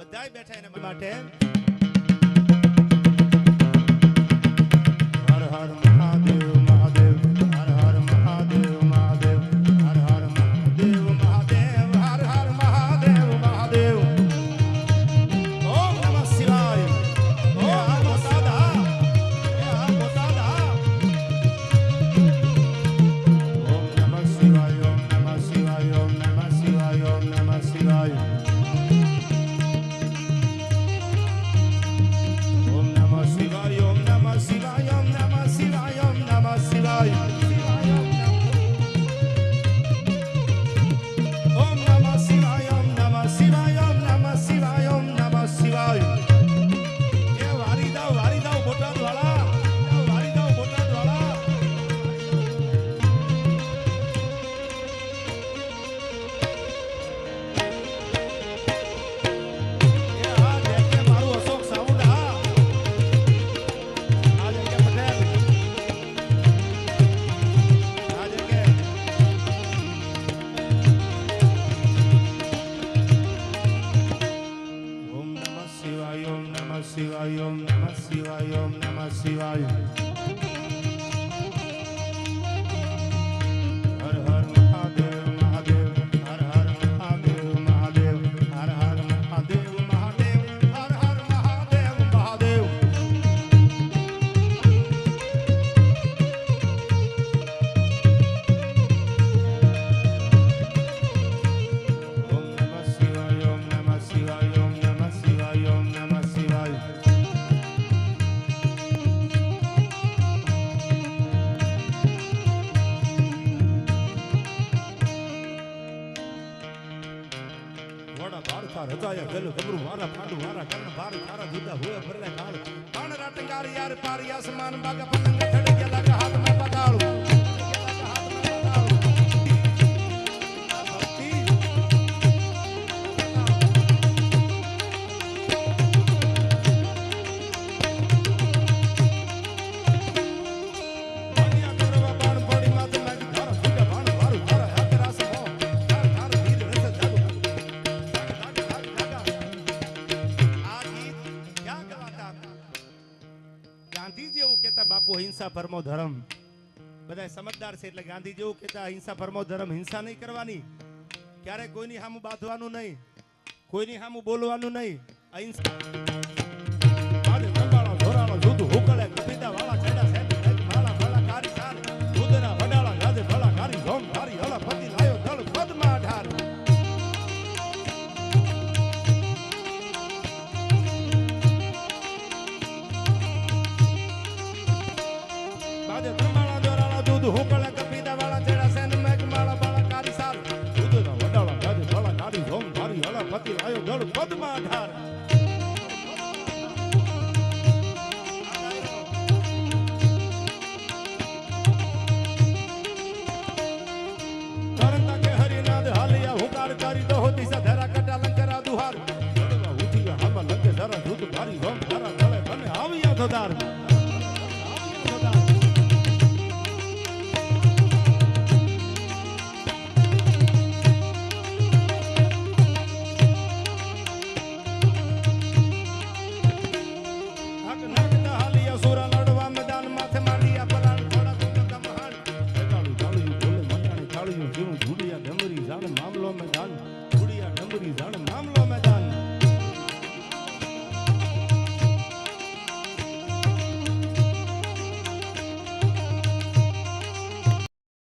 બધાય બેઠા એને માટે હર હર મહાદેવ મહાદેવ હર હર મહાદેવ મહાદેવ હર હર મહાદેવ મહાદેવ હર હર મહાદેવ મહાદેવ ઓમ નમઃ શિવાય ઓમ નમઃ શિવાય ઓમ નમઃ શિવાય ઓમ નમઃ શિવાય ઓમ નમઃ શિવાય ઓમ નમઃ શિવાય શિવાય ઓમ નમઃ શિવાય ઓમ નમઃ શિવાય હર હર મહાદેવ મહાદેવ હર હર મહાદેવ મહાદેવ હર હર મહાદેવ મહાદેવ હર હર મહાદેવ મહાદેવ ઓમ નમઃ શિવાય ઓમ નમઃ શિવાય ઓમ નમઃ શિવાય ઓમ નમઃ શિવાય રજાયા ગેલું ગબરું વારા ફાડું વારા કર્ણ ભાર તારા જુદા હોય ભરલે કાળ પાણ રાટંગાર યાર પારી આસમાન બાગા પતંગ ચડી ગયા લાગા હાથમાં પતાળું ગાંધીજી એવું કહેતા બાપુ હિંસા પરમો ધર્મ બધા સમજદાર છે એટલે ગાંધીજી એવું કહેતા હિંસા પરમો ધર્મ હિંસા નહીં કરવાની ક્યારે કોઈની સામું બાંધવાનું નહીં કોઈની સામું બોલવાનું નહીં અહિંસા આજે કંબાળો ધોરાળો જુદ હુકળે કપીદા વાળા છેડા સેટ માળા માળા કારી સાર દૂધના વડાળા ગાજે ભલા કારી ધોમ ધારી હલા પતિ લાયો દળ પદમાં અઢાર આજે કંબાળા ધોરાળા દૂધ હુકળે કપીદા વાળા છેડા સેન મેઘ માળા બાળા કારી સાર દૂધના વડાળા ગાજે ભલા કારી ધોમ ધારી હલા પતિ લાયો દળ પદમાં અઢાર કરી દો દિશા ધરા કટા લંકરા દુહાર ઉઠી ગયા હામાં લંકે ધરા દૂધ ભારી રોમ ધરા ગળે બને આવ્યા ધોદાર